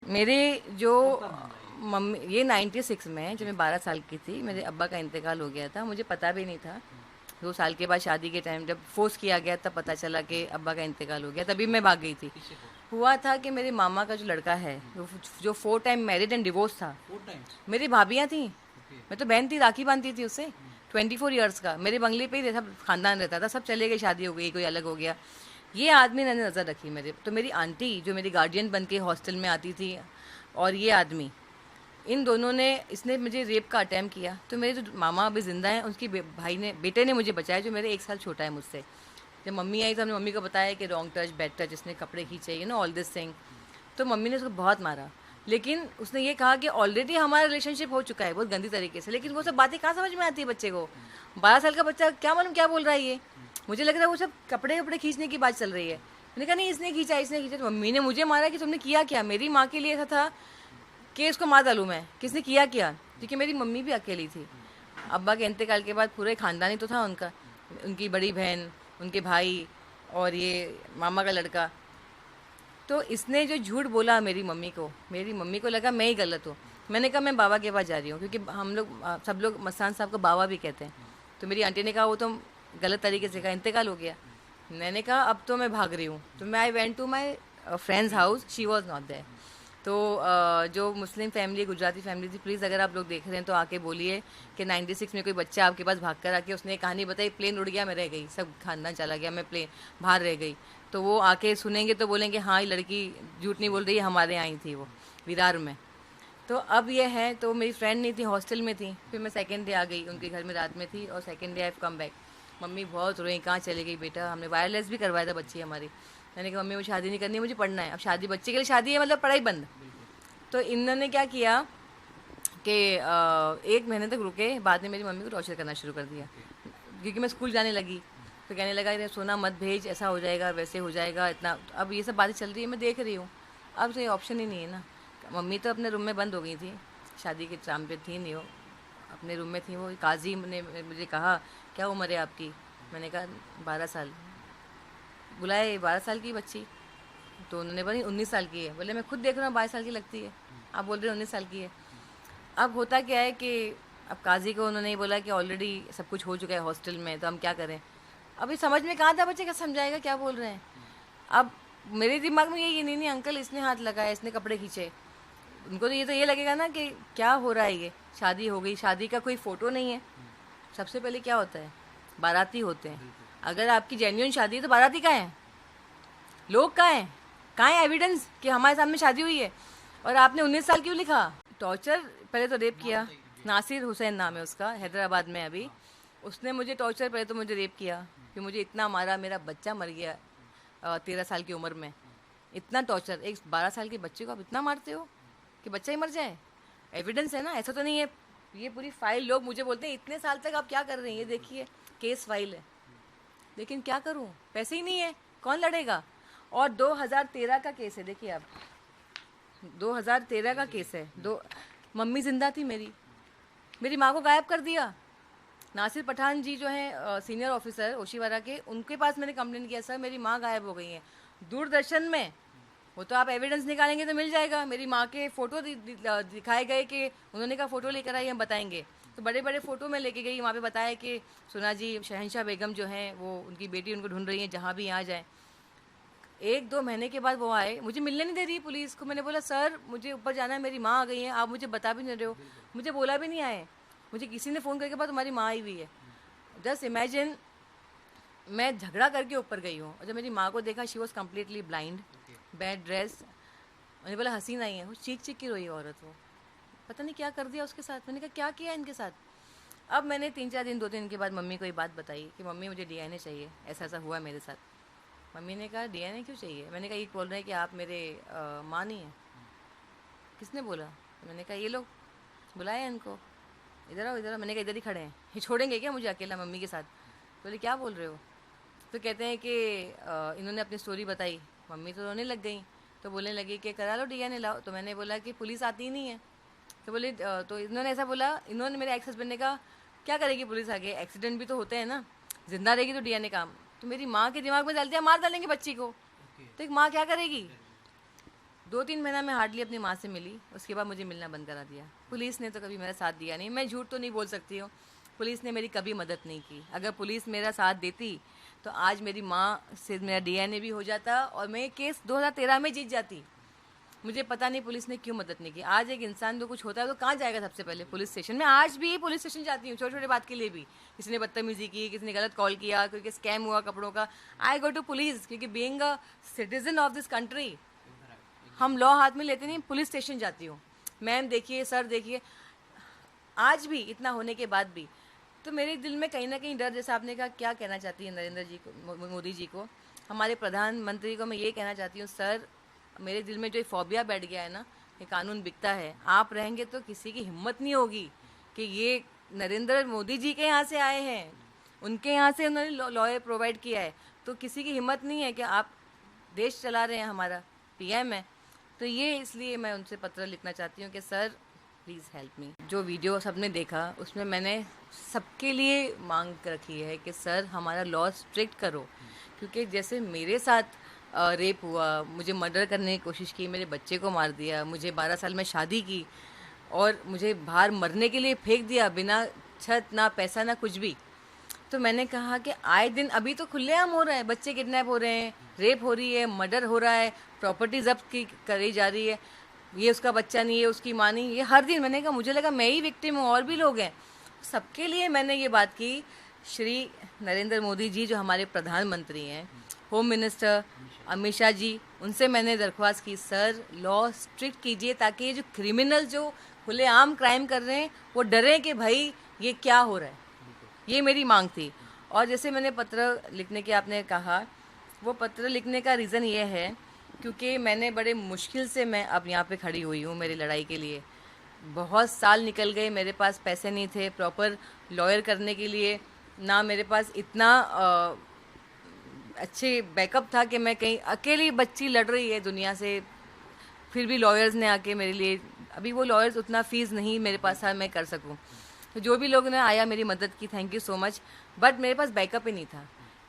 मेरे जो मम्मी, ये 96 में जब मैं 12 साल की थी मेरे अब्बा का इंतकाल हो गया था, मुझे पता भी नहीं था। 2 साल के बाद शादी के टाइम जब फोर्स किया गया तब पता चला कि अब्बा का इंतकाल हो गया, तभी मैं भाग गई थी। हुआ था कि मेरे मामा का जो लड़का है जो 4 टाइम मैरिड एंड डिवोर्स था, 4 टाइम्स। मेरी भाभियाँ थी। ओके। मैं तो बहन थी, राखी बांधती थी उससे। 24 ईयर्स का मेरे बंगले पे ही सब खानदान रहता था, सब चले गए, शादी हो गई, कोई अलग हो गया। ये आदमी ने नज़र रखी मेरे तो, मेरी आंटी जो मेरी गार्डियन बन के हॉस्टल में आती थी, और ये आदमी, इन दोनों ने, इसने मुझे रेप का अटैम्प्ट किया। तो मेरे जो मामा अभी ज़िंदा हैं, उसकी भाई ने, बेटे ने मुझे बचाया, जो मेरे 1 साल छोटा है मुझसे। जब मम्मी आई तो हमने मम्मी को बताया कि रॉन्ग टच, बैड टच, इसने कपड़े खींचे, ऑल दिस थिंग। तो मम्मी ने उसको बहुत मारा, लेकिन उसने ये कहा कि ऑलरेडी हमारा रिलेशनशिप हो चुका है बहुत गंदी तरीके से। लेकिन वो सब बातें कहाँ समझ में आती है बच्चे को? 12 साल का बच्चा क्या मालूम क्या बोल रहा है ये। मुझे लग रहा है वो सब कपड़े वपड़े खींचने की बात चल रही है। मैंने कहा नहीं, इसने खींचा, इसने खींचा। तो मम्मी ने मुझे मारा कि तुमने किया क्या। मेरी माँ के लिए ऐसा था कि इसको मार डालूँ मैं, किसने किया क्या, क्योंकि मेरी मम्मी भी अकेली थी। अब्बा के इंतकाल के बाद पूरे ख़ानदान ही तो था उनका, उनकी बड़ी बहन, उनके भाई, और ये मामा का लड़का। तो इसने जो झूठ बोला मेरी मम्मी को लगा मैं ही गलत हूँ। मैंने कहा मैं बाबा के पास जा रही हूँ, क्योंकि हम लोग सब लोग मस्तान साहब को बाबा भी कहते हैं। तो मेरी आंटी ने कहा वो तो गलत तरीके से कहा, इंतकाल हो गया। मैंने कहा अब तो मैं भाग रही हूँ। तो मैं I went to my friends house, she was not there. तो जो मुस्लिम फैमिली, गुजराती फैमिली थी, प्लीज़ अगर आप लोग देख रहे हैं तो आके बोलिए कि 96 में कोई बच्चा आपके पास भाग कर आके उसने एक कहानी बताई, प्लेन उड़ गया, मैं रह गई, सब खानदान चला गया, मैं प्लेन बाहर रह गई। तो वो आके सुनेंगे तो बोलेंगे हाँ ये लड़की झूठ नहीं बोल रही है, हमारे यहाँ आई थी वो विरार में। तो अब ये है, तो मेरी फ्रेंड नहीं थी, हॉस्टल में थी। फिर मैं सेकेंड डे आ गई, उनके घर में रात में थी, और second day I come back. Mummy बहुत रोई, कहाँ चली गई बेटा, हमने वायरलेस भी करवाया था बच्ची हमारी। मैंने कहा मम्मी मुझे शादी नहीं करनी, मुझे पढ़ना है। अब शादी, बच्चे के लिए शादी है मतलब पढ़ाई बंद। तो इन्होंने क्या किया कि 1 महीने तक रुके, बाद में मेरी मम्मी को टॉर्चर करना शुरू कर दिया, क्योंकि मैं स्कूल जाने लगी। तो कहने लगा ये सोना मत भेज, ऐसा हो जाएगा, वैसे हो जाएगा, इतना। अब ये सब बातें चल रही है, मैं देख रही हूँ। अब तो ये ऑप्शन ही नहीं है ना। मम्मी तो अपने रूम में बंद हो गई थी, शादी के टाइम पे थी नहीं वो, अपने रूम में थी वो। काजी ने मुझे कहा क्या उम्र है आपकी। मैंने कहा 12 साल। बुलाए 12 साल की बच्ची, तो उन्होंने बोली 19 साल की है। बोले मैं खुद देख रहा हूँ 22 साल की लगती है, आप बोल रहे हो 19 साल की है। अब होता क्या है कि अब काजी को उन्होंने ये बोला कि ऑलरेडी सब कुछ हो चुका है हॉस्टल में, तो हम क्या करें। अभी समझ में कहाँ था बच्चे का, समझाएगा क्या बोल रहे हैं। अब मेरे दिमाग में यही, नहीं नहीं अंकल इसने हाथ लगाया, इसने कपड़े खींचे। उनको तो ये लगेगा ना कि क्या हो रहा है ये, शादी हो गई, शादी का कोई फ़ोटो नहीं है। सबसे पहले क्या होता है, बाराती होते हैं। अगर आपकी जेन्युइन शादी है तो बाराती कहाँ है, लोग कहाँ है एविडेंस कि हमारे सामने शादी हुई है। और आपने 19 साल क्यों लिखा। टॉर्चर, पहले तो रेप नाम किया। बताइए बेटे। नासिर हुसैन नाम है उसका, हैदराबाद में अभी। उसने मुझे टॉर्चर, पहले तो मुझे रेप किया, फिर मुझे इतना मारा, मेरा बच्चा मर गया 13 साल की उम्र में। इतना टॉर्चर, एक 12 साल के बच्चे को आप इतना मारते हो कि बच्चा ही मर जाए। एविडेंस है ना, ऐसा तो नहीं है। ये पूरी फाइल, लोग मुझे बोलते हैं इतने साल तक आप क्या कर रहे हैं, ये देखिए केस फाइल है। लेकिन क्या करूं, पैसे ही नहीं है, कौन लड़ेगा। और 2013 का केस है, देखिए आप, 2013 का केस है। दो, मम्मी जिंदा थी मेरी, मेरी माँ को गायब कर दिया। नासिर पठान जी जो हैं सीनियर ऑफिसर ओशीवारा के, उनके पास मैंने कंप्लेन किया, सर मेरी माँ गायब हो गई है। दूरदर्शन में, वो तो आप एविडेंस निकालेंगे तो मिल जाएगा। मेरी माँ के फ़ोटो दिखाए गए कि उन्होंने कहा फ़ोटो लेकर आई, हम बताएंगे। तो बड़े बड़े फ़ोटो में लेके गई, वहाँ पे बताया कि सुना जी शहनशाह बेगम जो हैं वो, उनकी बेटी उनको ढूंढ रही है, जहाँ भी आ जाए। 1-2 महीने के बाद वो आए, मुझे मिलने नहीं दे रही पुलिस को। मैंने बोला सर मुझे ऊपर जाना है, मेरी माँ आ गई है, आप मुझे बता भी नहीं रहे हो, मुझे बोला भी नहीं आए। मुझे किसी ने फ़ोन करके बोला तुम्हारी माँ आई हुई है। जस्ट इमेजिन, मैं झगड़ा करके ऊपर गई हूँ, और जब मेरी माँ को देखा, she was completely blind, bad dress. मैंने बोला हसीन आई है, वो चीख चीख के रोई औरत वो, पता नहीं क्या कर दिया उसके साथ। मैंने कहा क्या किया इनके साथ। अब मैंने 3-4 दिन, 2 दिन के बाद मम्मी को ये बात बताई कि मम्मी मुझे डीएनए चाहिए, ऐसा ऐसा हुआ मेरे साथ। मम्मी ने कहा डीएनए क्यों चाहिए। मैंने कहा ये बोल रहे हैं कि आप मेरे माँ नहीं हैं। किसने बोला। तो मैंने कहा ये लोग, बुलाए इनको, इधर आओ इधर आओ। मैंने कहा इधर ही खड़े हैं, ये छोड़ेंगे क्या मुझे अकेला मम्मी के साथ। बोले क्या बोल रहे हो। तो कहते हैं कि इन्होंने अपनी स्टोरी बताई। मम्मी तो रोने लग गई, तो बोलने लगी कि करा लो डीएनए लाओ। तो मैंने बोला कि पुलिस आती ही नहीं है। तो बोले तो इन्होंने ऐसा बोला, इन्होंने, मेरे एक्स हस्बैंड ने कहा क्या करेगी पुलिस आगे, एक्सीडेंट भी तो होते हैं ना, जिंदा रहेगी तो डीएनए काम। तो मेरी माँ के दिमाग में डाल दिया मार डालेंगे बच्ची को, ओके। तो एक माँ क्या करेगी। 2-3 महीना मैं हार्डली अपनी माँ से मिली, उसके बाद मुझे मिलना बंद करा दिया। पुलिस ने तो कभी मेरा साथ दिया नहीं, मैं झूठ तो नहीं बोल सकती हूँ, पुलिस ने मेरी कभी मदद नहीं की। अगर पुलिस मेरा साथ देती तो आज मेरी माँ से मेरा डीएनए भी हो जाता और मैं ये केस 2013 में जीत जाती। मुझे पता नहीं पुलिस ने क्यों मदद नहीं की। आज एक इंसान को कुछ होता है तो कहाँ जाएगा सबसे पहले? पुलिस स्टेशन में। आज भी पुलिस स्टेशन जाती हूँ छोटे छोटे बात के लिए भी, किसी ने बदतमीजी की, किसी ने गलत कॉल किया, क्योंकि स्कैम हुआ कपड़ों का, आई गो टू पुलिस, क्योंकि being a citizen of this country हम लॉ हाथ में लेते नहीं, पुलिस स्टेशन जाती हूँ। मैम देखिए, सर देखिए, आज भी इतना होने के बाद भी तो मेरे दिल में कहीं ना कहीं डर, जैसा आपने कहा क्या कहना चाहती है नरेंद्र जी को, मोदी जी को, हमारे प्रधानमंत्री को मैं ये कहना चाहती हूँ, सर मेरे दिल में जो फोबिया बैठ गया है ना, ये कानून बिकता है, आप रहेंगे तो किसी की हिम्मत नहीं होगी कि ये नरेंद्र मोदी जी के यहाँ से आए हैं, उनके यहाँ से उन्होंने लॉयर प्रोवाइड किया है, तो किसी की हिम्मत नहीं है कि आप देश चला रहे हैं, हमारा पीएम है। तो ये इसलिए मैं उनसे पत्र लिखना चाहती हूँ कि सर प्लीज़ हेल्प मी। जो वीडियो सबने देखा उसमें मैंने सबके लिए मांग रखी है कि सर हमारा लॉ स्ट्रिक्ट करो, क्योंकि जैसे मेरे साथ रेप हुआ, मुझे मर्डर करने की कोशिश की, मेरे बच्चे को मार दिया, मुझे 12 साल में शादी की और मुझे बाहर मरने के लिए फेंक दिया, बिना छत ना पैसा ना कुछ भी। तो मैंने कहा कि आए दिन अभी तो खुलेआम हो रहा है, बच्चे किडनैप हो रहे हैं, रेप हो रही है, मर्डर हो रहा है, प्रॉपर्टी जब्त की करी जा रही है, ये उसका बच्चा नहीं है, उसकी माँ नहीं, ये हर दिन। मैंने कहा मुझे लगा मैं ही विक्टिम हूँ और भी लोग हैं। सबके लिए मैंने ये बात की। श्री नरेंद्र मोदी जी जो हमारे प्रधानमंत्री हैं, होम मिनिस्टर अमित शाह जी, उनसे मैंने दरख्वास्त की सर लॉ स्ट्रिक्ट कीजिए ताकि ये जो क्रिमिनल जो खुलेआम क्राइम कर रहे हैं वो डरें कि भाई ये क्या हो रहा है। ये मेरी मांग थी। और जैसे मैंने पत्र लिखने की आपने कहा, वो पत्र लिखने का रीज़न ये है क्योंकि मैंने बड़े मुश्किल से मैं अब यहाँ पे खड़ी हुई हूँ मेरी लड़ाई के लिए। बहुत साल निकल गए, मेरे पास पैसे नहीं थे प्रॉपर लॉयर करने के लिए, ना मेरे पास इतना अच्छे बैकअप था कि मैं कहीं अकेली बच्ची लड़ रही है दुनिया से, फिर भी लॉयर्स ने आके मेरे लिए, अभी वो लॉयर्स उतना फ़ीस नहीं मेरे पास था मैं कर सकूँ। तो जो भी लोगों ने आया मेरी मदद की, thank you so much, but मेरे पास बैकअप ही नहीं था।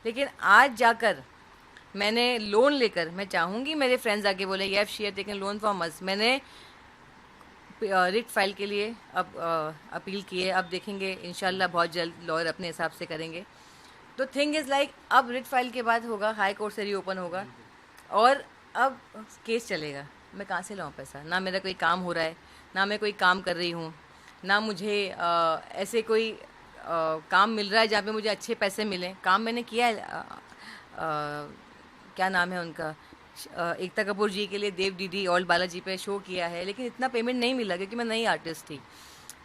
लेकिन आज जाकर मैंने लोन लेकर, मैं चाहूँगी मेरे फ्रेंड्स आके बोले F she have taken loan from us, मैंने रिट फाइल के लिए अब अपील की है। अब देखेंगे इंशाल्लाह बहुत जल्द लॉयर अपने हिसाब से करेंगे। तो थिंग इज़ लाइक अब रिट फाइल के बाद होगा, हाई कोर्ट से रीओपन होगा और अब केस चलेगा। मैं कहाँ से लाऊँ पैसा? ना मेरा कोई काम हो रहा है, ना मैं कोई काम कर रही हूँ, ना मुझे ऐसे कोई काम मिल रहा है जहाँ पे मुझे अच्छे पैसे मिलें। काम मैंने किया है, क्या नाम है उनका, एकता कपूर जी के लिए देव डीडी ऑल बालाजी पे शो किया है, लेकिन इतना पेमेंट नहीं मिला क्योंकि मैं नई आर्टिस्ट थी।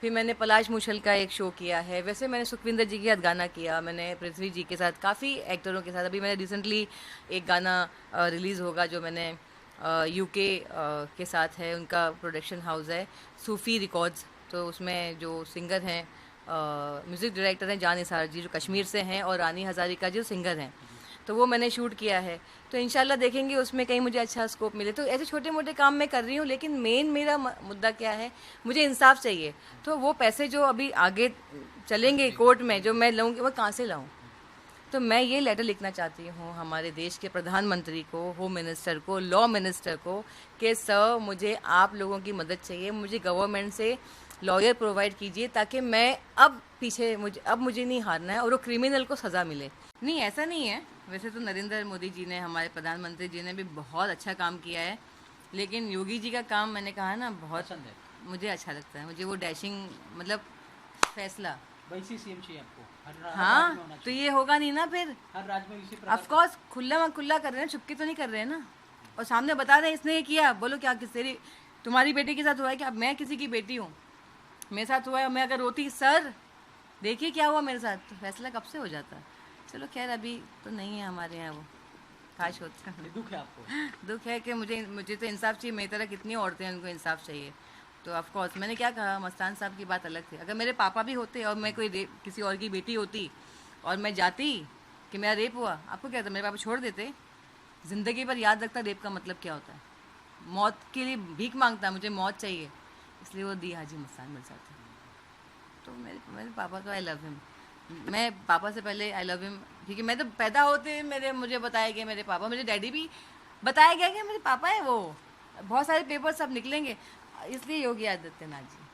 फिर मैंने पलाश मुशल का एक शो किया है, वैसे मैंने सुखविंदर जी के साथ गाना किया, मैंने पृथ्वी जी के साथ, काफ़ी एक्टरों के साथ। अभी मैंने रिसेंटली एक गाना रिलीज़ होगा जो मैंने यूके के साथ है, उनका प्रोडक्शन हाउस है सूफ़ी रिकॉर्ड्स, तो उसमें जो सिंगर हैं म्यूज़िक डायरेक्टर हैं जान निसार जी जो कश्मीर से हैं, और रानी हज़ारिका जो सिंगर हैं, तो वो मैंने शूट किया है। तो इंशाल्लाह देखेंगे उसमें कहीं मुझे अच्छा स्कोप मिले। तो ऐसे छोटे मोटे काम मैं कर रही हूँ, लेकिन मेन मेरा मुद्दा क्या है, मुझे इंसाफ चाहिए। तो वो पैसे जो अभी आगे चलेंगे कोर्ट में जो मैं लूँगी वो कहाँ से लाऊँ? तो मैं ये लेटर लिखना चाहती हूँ हमारे देश के प्रधानमंत्री को, होम मिनिस्टर को, लॉ मिनिस्टर को कि सर मुझे आप लोगों की मदद चाहिए, मुझे गवर्नमेंट से लॉयर प्रोवाइड कीजिए ताकि मैं अब मुझे नहीं हारना है और वो क्रिमिनल को सज़ा मिले। नहीं, ऐसा नहीं है। वैसे तो नरेंद्र मोदी जी ने, हमारे प्रधानमंत्री जी ने भी बहुत अच्छा काम किया है, लेकिन योगी जी का काम मैंने कहा ना बहुत पसंद है, मुझे अच्छा लगता है। मुझे वो डैशिंग मतलब फैसला, वैसी सीएम चाहिए आपको हर हाँ, तो ये होगा नहीं ना फिर हर राज्य में इसी प्रकार। ऑफ कोर्स खुला कर रहे हैं, चुपके तो नहीं कर रहे हैं ना, और सामने बता रहे हैं इसने ये किया, बोलो क्या किस तेरी तुम्हारी बेटी के साथ हुआ है कि अब मैं किसी की बेटी हूँ, मेरे साथ हुआ है, मैं अगर रोती सर देखिए क्या हुआ मेरे साथ, तो फैसला कब से हो जाता। चलो खैर अभी तो नहीं है हमारे यहाँ वो, काश होता। दुख है आपको? दुख है कि मुझे तो इंसाफ चाहिए, मेरी तरह कितनी औरतें हैं उनको इंसाफ चाहिए। तो ऑफ कोर्स मैंने क्या कहा, मस्तान साहब की बात अलग थी, अगर मेरे पापा भी होते और मैं कोई किसी और की बेटी होती और मैं जाती कि मेरा रेप हुआ, आपको क्या था, मेरे पापा छोड़ देते? ज़िंदगी पर याद रखता रेप का मतलब क्या होता है, मौत के लिए भीख मांगता, मुझे मौत चाहिए, इसलिए वो दी हाजी मस्तान मिल जाती। तो मेरे पापा को आई लव हिम, मैं पापा से पहले आई लव हिम, क्योंकि मैं तो पैदा होते मुझे बताया गया मेरे पापा, मेरे डैडी भी बताया गया कि मेरे पापा है वो बहुत सारे पेपर सब निकलेंगे, इसलिए योगी आदित्यनाथ जी।